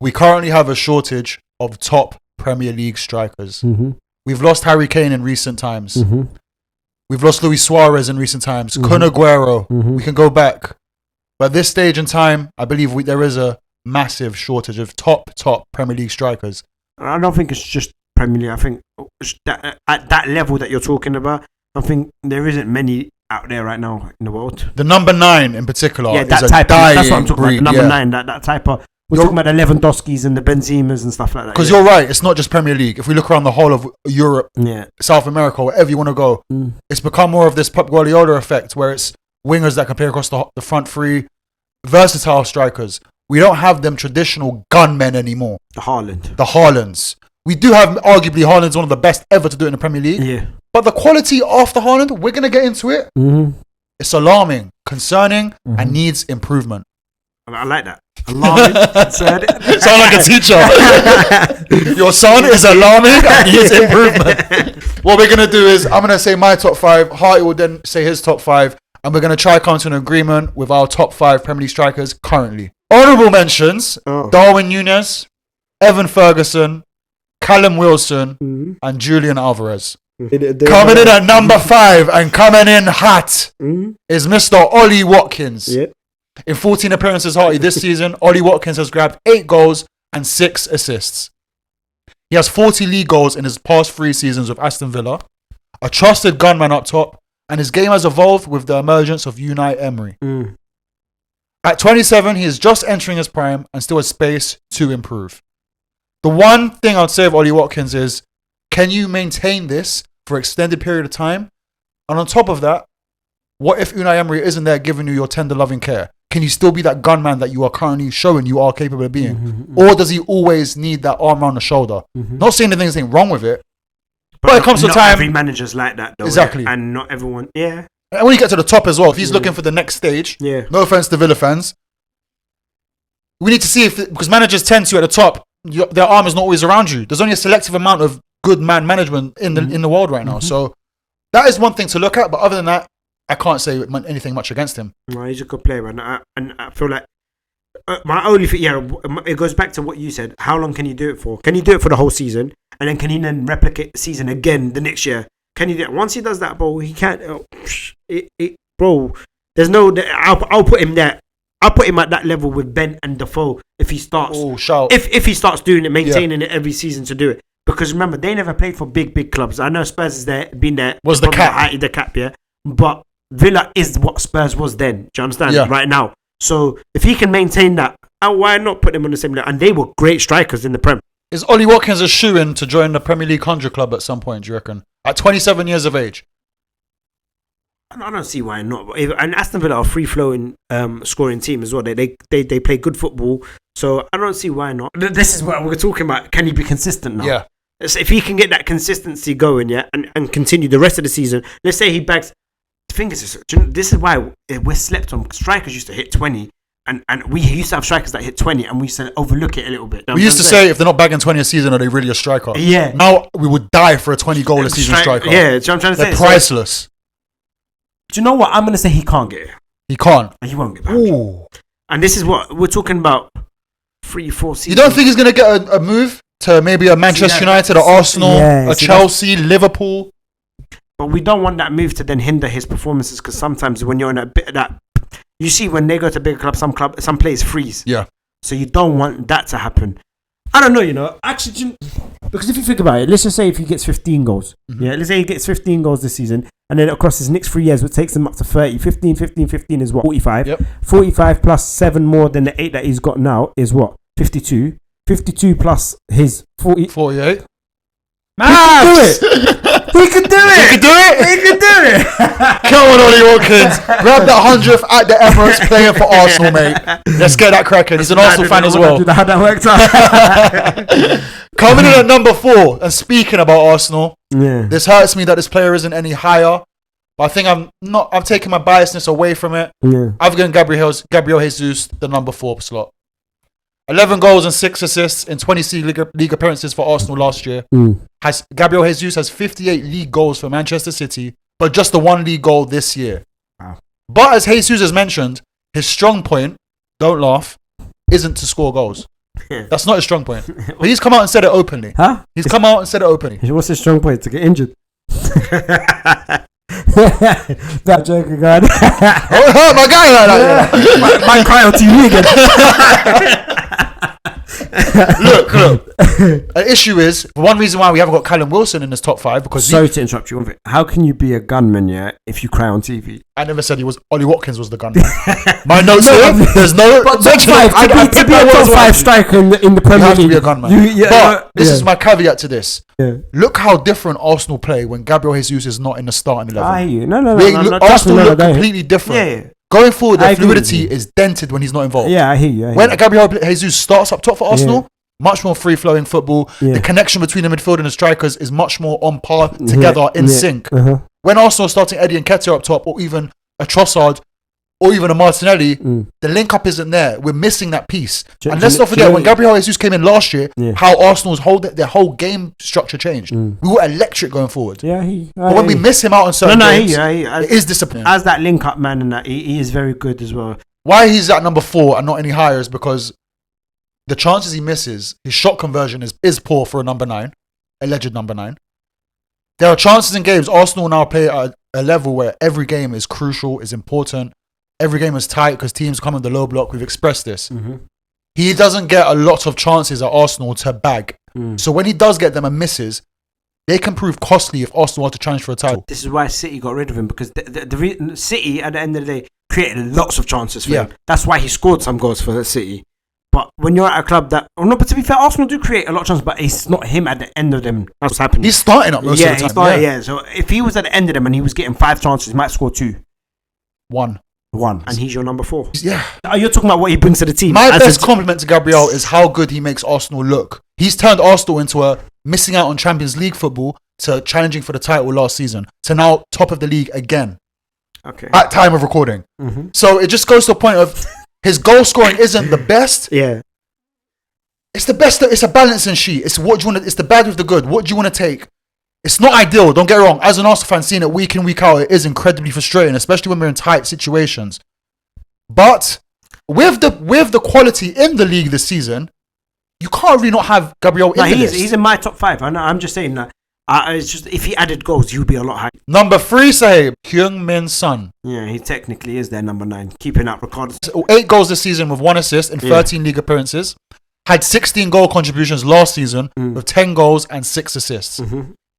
we currently have a shortage of top Premier League strikers. Mm-hmm. We've lost Harry Kane in recent times. Mm-hmm. We've lost Luis Suarez in recent times. Mm-hmm. Kun Aguero. Mm-hmm. We can go back. But at this stage in time, I believe there is a massive shortage of top Premier League strikers. I don't think it's just Premier League. I think at that level that you're talking about, I think there isn't many out there right now in the world. The number 9 in particular is that a type. dying That's what I'm talking breed, about. The number 9, that type of. We're talking about the Lewandowskis and the Benzemas and stuff like that. Because you're right, it's not just Premier League. If we look around the whole of Europe, South America, wherever you want to go, it's become more of this Pep Guardiola effect where it's wingers that can play across the front three, versatile strikers. We don't have them traditional gunmen anymore. The Haalands. We do have, arguably, Haaland's one of the best ever to do it in the Premier League. Yeah. But the quality after Haaland, we're going to get into it. Mm-hmm. It's alarming, concerning, and needs improvement. I like that. Alarming. Sound like a teacher. Your son is alarming and needs improvement. What we're going to do is, I'm going to say my top 5. Harty will then say his top 5. And we're going to try to come to an agreement with our top 5 Premier League strikers currently. Honourable mentions, Darwin Núñez, Evan Ferguson, Callum Wilson, and Julian Alvarez. Coming in at number 5 and coming in hot is Mr. Ollie Watkins. Yep. In 14 appearances, Harty, this season, Ollie Watkins has grabbed 8 goals and 6 assists. He has 40 league goals in his past 3 seasons with Aston Villa, a trusted gunman up top, and his game has evolved with the emergence of Unai Emery. At 27, he is just entering his prime and still has space to improve. The one thing I'd say of Ollie Watkins is, can you maintain this for an extended period of time? And on top of that, what if Unai Emery isn't there giving you your tender loving care? Can you still be that gunman that you are currently showing you are capable of being? Or does he always need that arm around the shoulder? Not saying there's anything wrong with it. But it comes to time. Every manager's like that, though. Exactly. And not everyone. Yeah. And when you get to the top as well, if he's looking for the next stage, no offense to Villa fans, we need to see because managers tend to at the top, their arm is not always around you. There's only a selective amount of good man management in the world right now. So that is one thing to look at. But other than that, I can't say anything much against him. No, he's a good player, and I feel like my only thing, it goes back to what you said. How long can you do it for? Can you do it for the whole season, and then can he then replicate the season again the next year? Can he do it? Once he does that, bro, he can't. Bro, there's no. I'll put him there. I'll put him at that level with Ben and Defoe if he starts. Oh, shout! If he starts doing it, maintaining it every season to do it. Because remember, they never played for big clubs. I know Spurs is there, been there. Was the cap? The cap, yeah. But Villa is what Spurs was then. Do you understand? Yeah. Right now. So if he can maintain that, why not put them on the same level? And they were great strikers in the Prem. Is Ollie Watkins a shoo-in to join the Premier League 100 club at some point, do you reckon? At 27 years of age? I don't see why not. And Aston Villa are a free-flowing scoring team as well. They play good football. So I don't see why not. This is what we're talking about. Can he be consistent now? Yeah. So if he can get that consistency going, and continue the rest of the season, let's say he bags. The thing is, this is why we're slept on. Strikers used to hit 20, and we used to have strikers that hit 20, and we used to overlook it a little bit. We used to say if they're not bagging 20 a season, are they really a striker? Yeah. Now we would die for a 20 goal a season striker. Yeah, do you know what I'm trying to say? They're priceless. Do you know what? I'm going to say he can't get it. He can't. And he won't get back. Ooh. And this is what we're talking about 3-4 seasons. You don't think he's going to get a move to maybe a Manchester United, a Arsenal, a Chelsea, Liverpool? But we don't want that move to then hinder his performances because sometimes when you're in a bit of that, you see when they go to bigger clubs, some players freeze. Yeah. So you don't want that to happen. I don't know, actually, because if you think about it, let's just say if he gets 15 goals, let's say he gets 15 goals this season, and then across his next 3 years, which takes him up to 30, 15 is what? 45. Yep. 45 plus 7 more than the 8 that he's got now is what? 52. 52 plus his 48. Max! He could do it! He could do it! He could do it! Come on, Ollie Watkins. Grab that 100th at the Emirates playing for Arsenal, mate. Let's get that cracking. He's an Arsenal fan as well. How that worked out. Coming in at number 4, and speaking about Arsenal, yeah. This hurts me that this player isn't any higher, but I think I'm taking my biasness away from it. Yeah. I've given Gabriel Jesus the number 4 slot. 11 goals and 6 assists in 20 league appearances for Arsenal last year. Gabriel Jesus has 58 league goals for Manchester City, but just the 1 league goal this year. Wow. But as Jesus has mentioned, his strong point, don't laugh, isn't to score goals. That's not his strong point. But he's come out and said it openly. Huh? He's come out and said it openly. What's his strong point? To get injured. That joke again. Oh, my guy like that. Might cry on TV again. Look. An issue is one reason why we haven't got Callum Wilson in this top 5 because Sorry to interrupt you. One thing. How can you be a gunman, if you cry on TV? I never said Ollie Watkins was the gunman. My notes here. There's no. But top 5 to be a top 5 striker in the Premier League. You have to be a gunman. But this is my caveat to this. Yeah. Look how different Arsenal play when Gabriel Jesus is not in the starting 11. I hear you. No. Arsenal look completely different. Yeah. Going forward, their fluidity is dented when he's not involved. Yeah, I hear you. When Gabriel Jesus starts up top for Arsenal, much more free-flowing football. Yeah. The connection between the midfield and the strikers is much more on par together, in sync. When Arsenal are starting Eddie Nketiah up top, or even a Trossard, or even a Martinelli, the link-up isn't there. We're missing that piece. And let's not forget, when Gabriel Jesus came in last year, how Arsenal's their whole game structure changed. We were electric going forward. Yeah, but when we miss him out on certain games, it is disappointing. As that link-up man, and that he is very good as well. Why he's at number 4 and not any higher is because the chances he misses, his shot conversion is poor for a number 9, alleged number 9. There are chances in games. Arsenal now play at a level where every game is crucial, is important. Every game is tight because teams come in the low block. We've expressed this. He doesn't get a lot of chances at Arsenal to bag. So when he does get them and misses, they can prove costly if Arsenal are to challenge for a title. This is why City got rid of him, because the City, at the end of the day, created lots of chances for him. That's why he scored some goals for City. But when you're at a club that... Oh no, but to be fair, Arsenal do create a lot of chances, but it's not him at the end of them. That's what's happening. He's starting up most of the time. So if he was at the end of them and he was getting 5 chances, he might score 2. 1. And he's your number 4. Yeah. You're talking about what he brings to the team. My best compliment to Gabriel is how good he makes Arsenal look. He's turned Arsenal into a missing out on Champions League football to challenging for the title last season to now top of the league again. Okay. At time of recording. So it just goes to the point of his goal scoring isn't the best. Yeah. It's the best. It's a balancing sheet. It's what you want. It's the bad with the good. What do you want to take? It's not ideal. Don't get it wrong. As an Arsenal fan, seeing it week in, week out, it is incredibly frustrating, especially when we're in tight situations. But with the quality in the league this season, you can't really not have Gabriel in the list. He's in my top 5. I'm just saying that. It's just if he added goals, he'd be a lot higher. Number 3, Sahib, Heung-min Son. Yeah, he technically is their number 9, keeping up records. 8 goals this season with 1 assist in 13 league appearances. Had 16 goal contributions last season with 10 goals and 6 assists.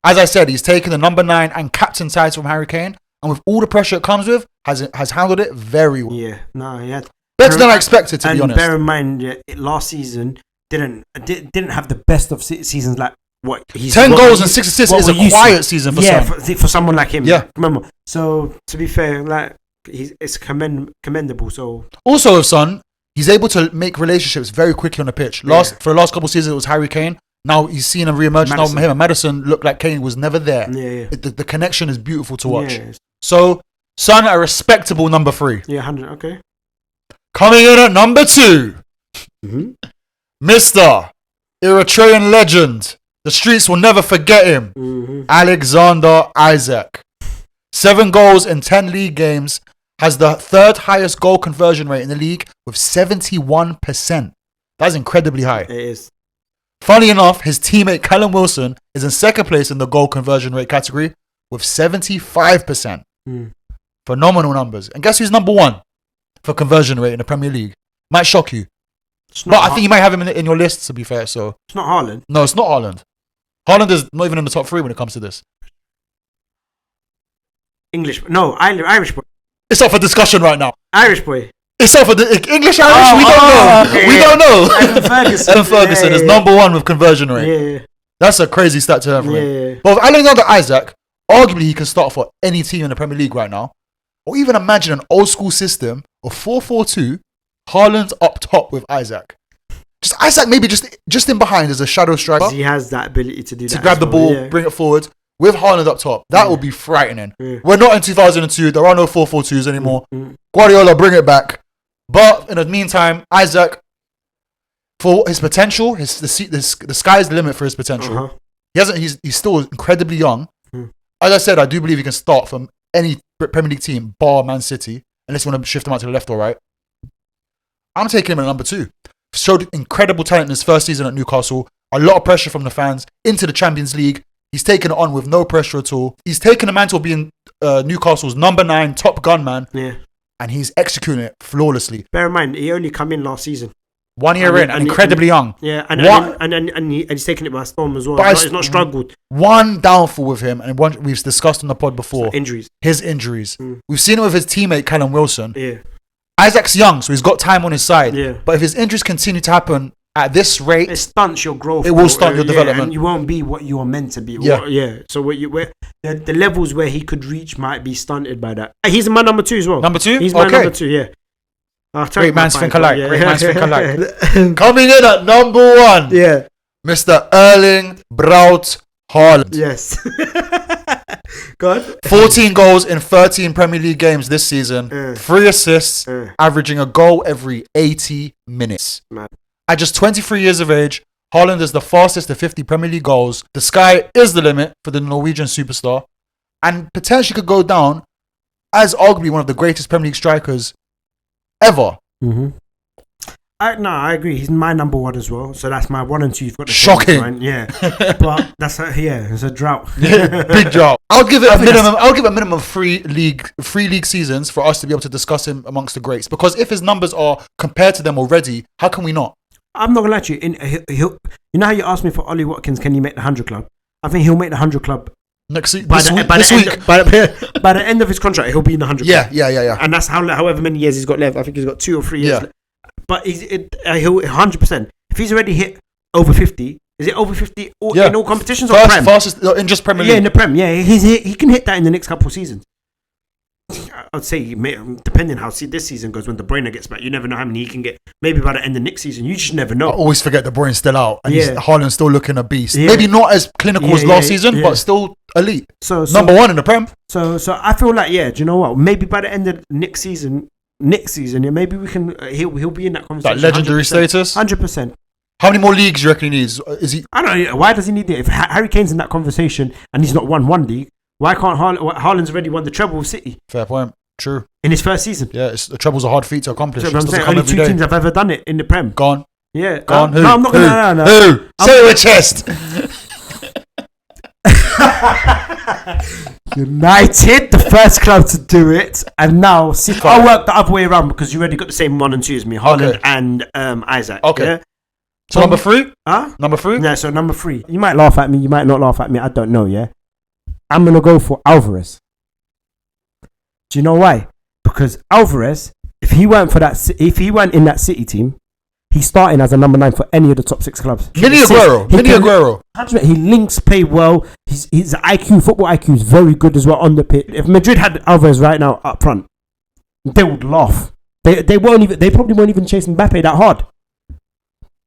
As I said, he's taken the number 9 and captain title from Harry Kane, and with all the pressure it comes with, has handled it very well. Yeah, no, he had better than I expected, to be honest. And bear in mind, last season didn't have the best of seasons like what he's 10 goals and 6 assists is a quiet season for Son. For someone like him. Yeah, remember. So to be fair, like it's commendable. So also with Son, he's able to make relationships very quickly on the pitch. For the last couple of seasons, it was Harry Kane. Now he's seen him re-emerge. Now him and Maddison look like Kane was never there. The connection is beautiful to watch. So Son, a respectable number 3. Yeah, 100. Okay. Coming in at number 2, Mr. Eritrean legend. The streets will never forget him. Alexander Isak. 7 goals in 10 league games. Has the 3rd highest goal conversion rate in the league with 71%. That's incredibly high. It is. Funny enough, his teammate Callum Wilson is in 2nd place in the goal conversion rate category with 75%. Phenomenal numbers. And guess who's number 1 for conversion rate in the Premier League? Might shock you. But I think you might have him in your list, to be fair. So it's not Haaland. No, it's not Haaland. Haaland is not even in the top 3 when it comes to this. Irish boy. It's up for discussion right now. Irish boy. It's up for English Irish. We don't know. Okay, we don't know. Evan Ferguson is number 1 with conversion rate. Yeah. That's a crazy stat to have. But with Alexander Isak, arguably he can start for any team in the Premier League right now. Or even imagine an old school system of 4-4-2, Haaland up top with Isak. Just Isak maybe just in behind as a shadow striker. He has that ability to do that. To grab the ball, bring it forward. With Haaland up top, that would be frightening. We're not in 2002. There are no 4-4-2s anymore. Guardiola, bring it back. But in the meantime, Isak, for his potential, the sky's the limit for his potential. He's still incredibly young. As I said, I do believe he can start from any Premier League team, bar Man City, unless you want to shift him out to the left or right. I'm taking him at number 2. showed incredible talent in his first season at Newcastle. A lot of pressure from the fans into the Champions League. He's taken it on with no pressure at all. He's taken the mantle of being Newcastle's number 9 top gunman. Yeah. And he's executing it flawlessly. Bear in mind, he only come in last season. 1 year in, and incredibly young. Yeah, and he's taken it by storm as well. He's not struggled. One downfall with him, and we've discussed on the pod before. So injuries. His injuries. We've seen it with his teammate, Callum Wilson. Yeah. Isaac's young, so he's got time on his side. Yeah. But if his injuries continue to happen at this rate, it stunts your growth. It will stunt your development. And you won't be what you are meant to be. Yeah. So the levels where he could reach might be stunted by that. He's my number 2 as well. Number 2? He's my number 2, yeah. Great minds think alike. Great minds think alike. Coming in at number 1. Yeah. Mr. Erling Braut Haaland. Yes. God. 14 goals in 13 Premier League games this season. 3 assists, averaging a goal every 80 minutes. Man. At just 23 years of age, Haaland is the fastest to 50 Premier League goals. The sky is the limit for the Norwegian superstar, and potentially could go down as arguably one of the greatest Premier League strikers ever. Mm-hmm. I agree. He's my number 1 as well. So that's my 1 and 2. You've got the shocking. Line. Yeah, but it's a drought. Big drought. I'll give it a minimum of 3 league seasons for us to be able to discuss him amongst the greats. Because if his numbers are compared to them already, how can we not? I'm not gonna lie to you. You know how you asked me for Ollie Watkins? Can he make the 100 club? I think he'll make the 100 club next week. By the end of his contract, he'll be in the 100. Yeah. And that's however many years he's got left. I think he's got 2 or 3 years left. But he'll 100%. If he's already hit over 50, is it over 50 in all competitions or Prem? Fastest in just Premier League. Yeah, in the Prem. Yeah, he can hit that in the next couple of seasons. I'd say, depending how this season goes, when De Bruyne gets back, you never know how many he can get. Maybe by the end of next season, you just never know. I always forget De Bruyne's still out, and Haaland's still looking a beast. Yeah. Maybe not as clinical as last season, but still elite. So number 1 in the Prem. So I feel like, do you know what? Maybe by the end of next season, maybe we can. He'll be in that conversation. That legendary 100%, status. 100%. How many more leagues do you reckon he needs? Is he? I don't know. Why does he need it? If Harry Kane's in that conversation and he's not won one league, why can't Haaland's already won the treble with City? Fair point. True. In his first season. Yeah, the treble's a hard feat to accomplish. So I'm saying only 2 teams have ever done it in the Prem. Gone. Yeah. Gone. Who? No, I'm not going to. Who? Say it with chest. United, the first club to do it, and now City. I'll work the other way around because you already got the same 1 and 2 as me, Haaland and Isaac. Okay. Yeah? So number 3? Huh? Number 3? Yeah, so number 3. You might laugh at me, you might not laugh at me, I don't know, yeah? I'm going to go for Alvarez. Do you know why? Because Alvarez, if he weren't in that City team, he's starting as a number 9 for any of the top 6 clubs. Mini Aguero. He links play well. His football IQ is very good as well on the pitch. If Madrid had Alvarez right now up front, they would laugh. They probably won't even chase Mbappe that hard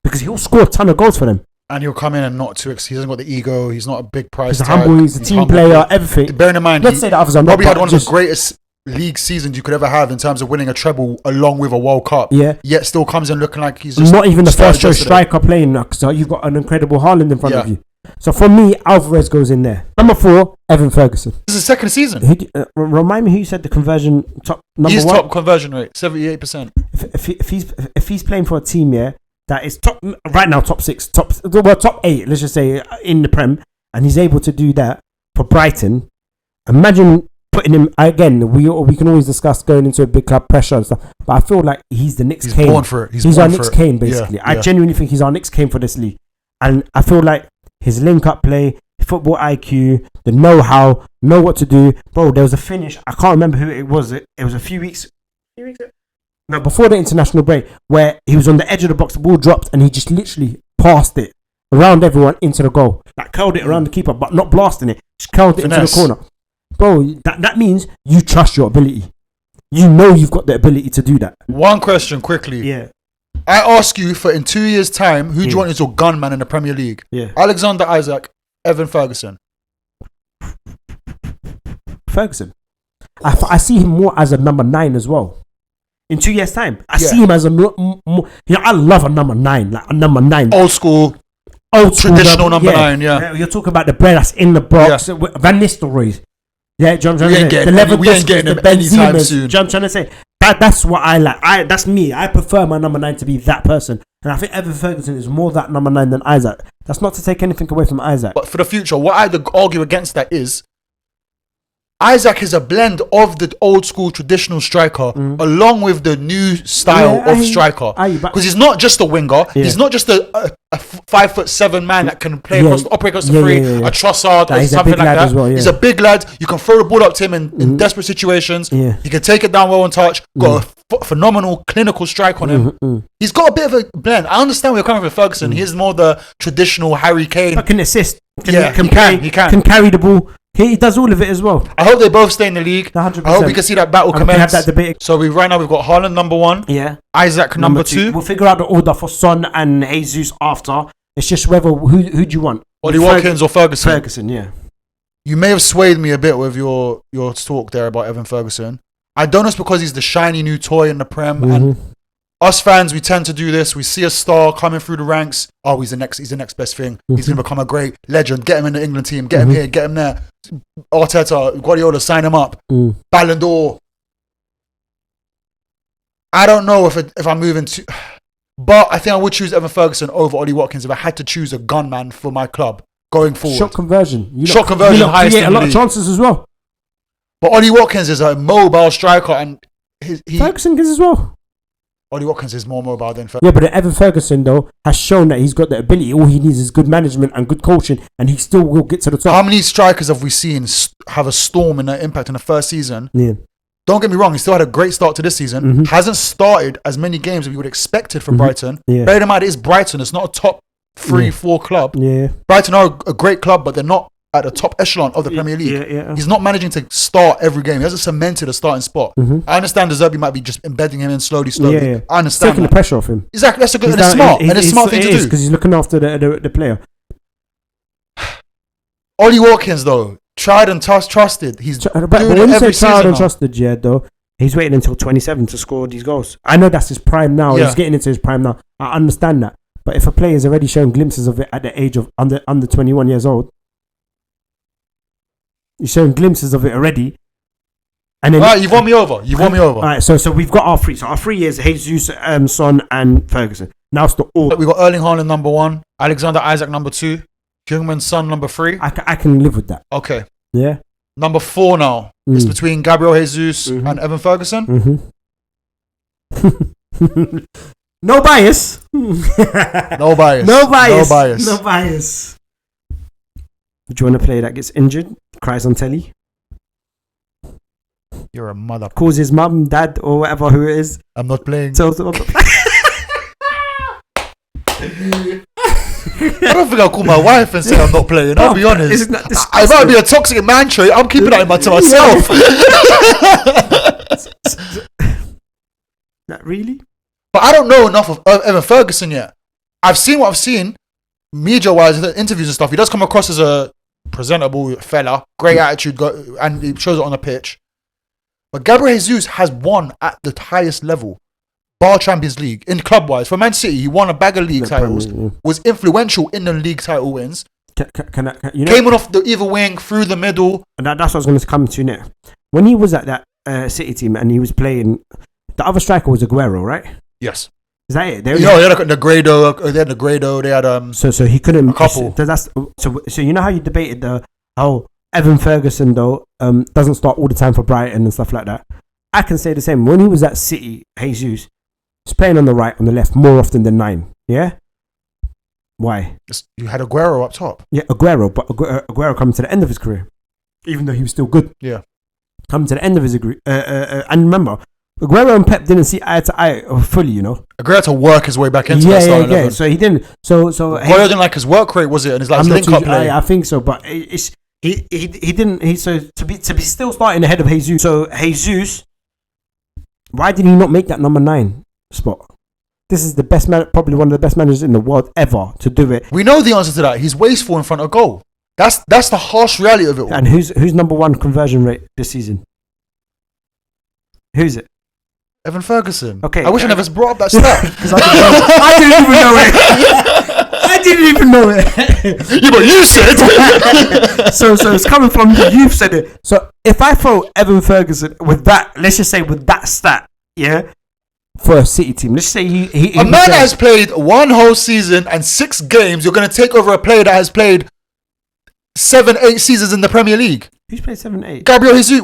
because he'll score a ton of goals for them. And he'll come in and not too. He hasn't got the ego. He's not a big price tag. He's humble. He's a team player. Everything. Bearing in mind, let's say the others are probably had one of the greatest league seasons you could ever have in terms of winning a treble along with a World Cup. Yeah. Yet still comes in looking like he's just not even the first choice striker playing. So you've got an incredible Haaland in front of you. So for me, Alvarez goes in there. Number 4, Evan Ferguson. This is his second season. Remind me who you said the conversion top number 1. He's top conversion rate, 78%. If he's playing for a team, that is top right now, top 6, top 8. Let's just say in the Prem, and he's able to do that for Brighton. Imagine putting him again. We can always discuss going into a big club, pressure and stuff, but I feel like he's the next Kane. Born for it. He's our next Kane, basically. I genuinely think he's our next Kane for this league, and I feel like his link-up play, football IQ, the know-how, know what to do. Bro, there was a finish. I can't remember who it was. It was a few weeks. No, before the international break, where he was on the edge of the box, the ball dropped, and he just literally passed it around everyone into the goal. Like curled it around the keeper, but not blasting it. Just curled it into the corner. Bro, that means you trust your ability. You know you've got the ability to do that. One question quickly. Yeah. I ask you for in 2 years' time, who do you want as your gunman in the Premier League? Yeah. Alexander Isaac, Evan Ferguson. Ferguson. I see him more as a number 9 as well. In 2 years' time, I see him as a I love a number 9, like a number 9. Old school, traditional number 9. Yeah. You're talking about the bread that's in the box. Van Nistelrooy. Yeah, do you know what I'm trying to say? We ain't getting him anytime soon. Do you know what I'm trying to say? That's what I like. That's me. I prefer my number 9 to be that person. And I think Evan Ferguson is more that number 9 than Isaac. That's not to take anything away from Isaac. But for the future, what I'd argue against that is Isaac is a blend of the old school traditional striker along with the new style of striker. Because he's not just a winger. Yeah. He's not just a 5'7" man that can play operate across the free, a Trossard or something like that. Well, he's a big lad. You can throw the ball up to him in desperate situations. Yeah. He can take it down well and touch. Got a phenomenal clinical strike on him. He's got a bit of a blend. I understand where you're coming from Ferguson. He's more the traditional Harry Kane. But can assist. He can carry the ball. He does all of it as well. I hope they both stay in the league. 100%. I hope we can see that battle commence. Have that debate. So right now we've got Haaland number 1. Yeah. Isaac number 2. We'll figure out the order for Son and Jesus after. It's just whether who do you want? Ollie Watkins or Ferguson? Ferguson, yeah. You may have swayed me a bit with your talk there about Evan Ferguson. I don't know if it's because he's the shiny new toy in the Prem, and us fans, we tend to do this. We see a star coming through the ranks. Oh, he's the next best thing. He's going to become a great legend. Get him in the England team. Get him here. Get him there. Arteta, Guardiola, sign him up. Ballon d'Or. I don't know if I'm moving to... But I think I would choose Evan Ferguson over Ollie Watkins if I had to choose a gunman for my club going forward. Shot conversion. Highest create in a lot the of league. chances as well. But Ollie Watkins is a mobile striker, and Ferguson is as well. Ollie Watkins is more mobile than Ferguson. Yeah, but Evan Ferguson though has shown that he's got the ability. All he needs is good management and good coaching, and he still will get to the top. How many strikers have we seen have a storm in their impact in the first season? Yeah. Don't get me wrong, he still had a great start to this season. Hasn't started as many games as we would expected from Brighton. Yeah. Bear in mind, it is Brighton. It's not a top 3-4 club. Yeah. Brighton are a great club, but they're not at the top echelon of the Premier League. Yeah. He's not managing to start every game. He hasn't cemented a starting spot. I understand De Zerbi might be just embedding him in slowly. Yeah. I understand. Taking the pressure off him. Exactly. That's a good, and it's smart. And it's a smart thing to do. Because he's looking after the player. Ollie Watkins, though, tried and trusted. He's but when you say tried and trusted, yeah, though, he's waiting until 27 to score these goals. I know that's his prime now. Yeah. He's getting into his prime now. I understand that. But if a player is already showing glimpses of it at the age of under 21 years old, he's showing glimpses of it already. And then, all right, you've won me over. All right, so we've got our 3. So our 3 years, Jesus, Son, and Ferguson. Now it's the all. We've got Erling Haaland number 1, Alexander Isaac number 2, Heung-min Son number 3. I can live with that. Okay. Yeah. Number 4 now. It's between Gabriel Jesus and Evan Ferguson. No bias. No bias. No bias. Would you want to play that gets injured, cries on telly? You're a mother. Calls his mum, dad, or whatever who it is. I'm not playing. Tells them I'm not playing. I don't think I'll call my wife and say I'm not playing. I'll be honest. Isn't that disgusting? I might be a toxic man trait. I'm keeping that to myself. Not really? But I don't know enough of Evan Ferguson yet. I've seen what I've seen, media-wise, interviews and stuff. He does come across as a presentable fella, great attitude, and he shows it on the pitch. But Gabriel Jesus has won at the highest level, bar Champions League, in club-wise. For Man City, he won a bag of league titles, was influential in the league title wins. Came off the either wing, through the middle. And that's what I was going to come to next. When he was at that City team and he was playing, the other striker was Aguero, right? Yes. Is that it? They had Negredo. They had So he couldn't. A couple. So you know how you debated how Evan Ferguson though doesn't start all the time for Brighton and stuff like that. I can say the same. When he was at City, Jesus, he's playing on the right, on the left more often than 9. Yeah. Why? You had Aguero up top. Yeah, Aguero, but Aguero coming to the end of his career, even though he was still good. Yeah. Coming to the end of his career, and remember, Aguero and Pep didn't see eye to eye fully, you know. Aguero had to work his way back into that starting 11. So he didn't. So Aguero didn't like his work rate, was it? And his link up play. I think so, but he didn't. So to be still starting ahead of Jesus. So Jesus, why did he not make that number 9 spot? This is the best man, probably one of the best managers in the world ever to do it. We know the answer to that. He's wasteful in front of goal. That's the harsh reality of it all. And who's number 1 conversion rate this season? Who's it? Evan Ferguson. Okay. I wish I never brought up that stat. I didn't even know it. Yeah, but you said. so it's coming from you. You've said it. So if I throw Evan Ferguson with that, let's just say with that stat yeah, for a City team. Let's say he a man that has played one whole season and 6 games, you're going to take over a player that has played 7-8 seasons in the Premier League. Who's played 7-8? Gabriel Jesus,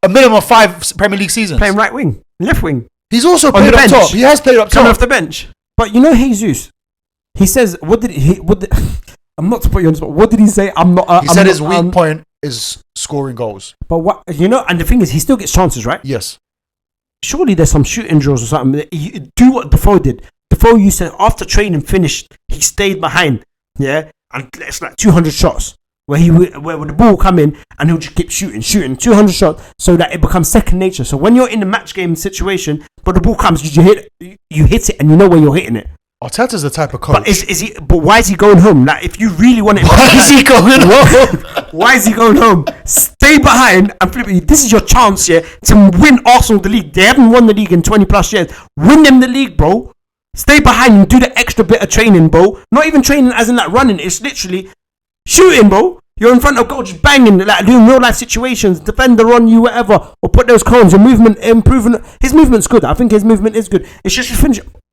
a minimum of 5 Premier League seasons. Playing right wing, left wing. He's also played up top. He has played up top. Coming off the bench. But you know Jesus, he says, I'm not to put you on the spot. What did he say? He said his weak point is scoring goals. But what, and the thing is, he still gets chances, right? Yes. Surely there's some shooting drills or something. You do what Defoe did. Defoe, you said after training finished, he stayed behind, yeah, and it's like 200 shots where the ball will come in and he'll just keep shooting 200 shots so that it becomes second nature. So when you're in the match game situation, but the ball comes, you hit it and you know where you're hitting it. Arteta's the type of coach. But is he? But why is he going home? Like, if you really want it, why is he going home? Why is he going home? Stay behind and flip it. This is your chance, yeah, to win Arsenal the league. They haven't won the league in 20 plus years. Win them the league, bro. Stay behind and do the extra bit of training, bro. Not even training as in like running. It's literally shooting, bro. You're in front of goal, just banging, like doing real life situations. Defender on you, whatever, or put those cones. Your movement improving. His movement's good. I think his movement is good. It's just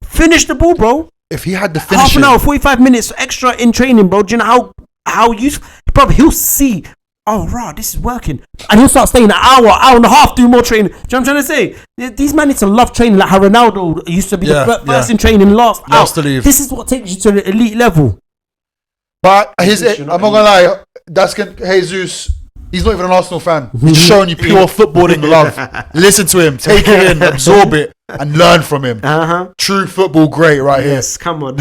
finish the ball, bro. If he had the finishing, half an hour, 45 minutes extra in training, bro. Do you know how useful? Bro, he'll see. Oh, right, this is working, and he'll start staying an hour and a half, do more training. Do you know what I'm trying to say? These men need to love training, like how Ronaldo used to be the first in training, last out. To leave. This is what takes you to the elite level. But I'm not gonna lie, that's Jesus. He's not even an Arsenal fan. He's showing you pure footballing love. Listen to him, take it in, absorb it, and learn from him. True football great right here. Yes, come on.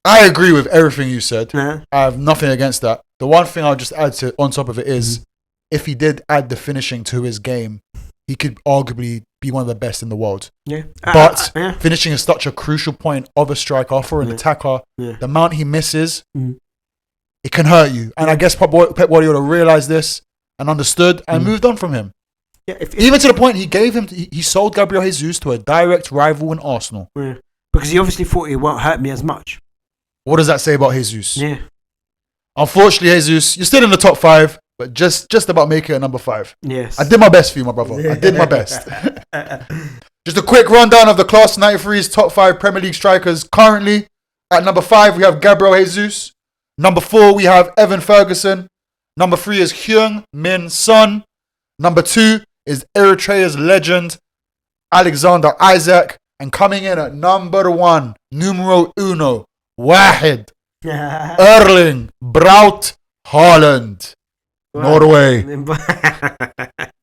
I agree with everything you said. I have nothing against that. The one thing I'll just add to on top of it is, if he did add the finishing to his game, he could arguably be one of the best in the world. Yeah. But finishing is such a crucial point of a striker for an attacker. The amount he misses, it can hurt you. And I guess Pep Guardiola realized this and understood and moved on from him. Yeah, even to the point he sold Gabriel Jesus to a direct rival in Arsenal. Yeah. Because he obviously thought it won't hurt me as much. What does that say about Jesus? Yeah. Unfortunately, Jesus, you're still in the top 5, but just about making it number 5. Yes. I did my best for you, my brother. I did my best. Just a quick rundown of the Class 93's top 5 Premier League strikers currently. At number 5, we have Gabriel Jesus. Number 4, we have Evan Ferguson. Number 3 is Hyung Min Son. Number 2 is Eritrea's legend, Alexander Isaac. And coming in at number 1, numero uno, Wahid, Erling Braut Haaland, Norway.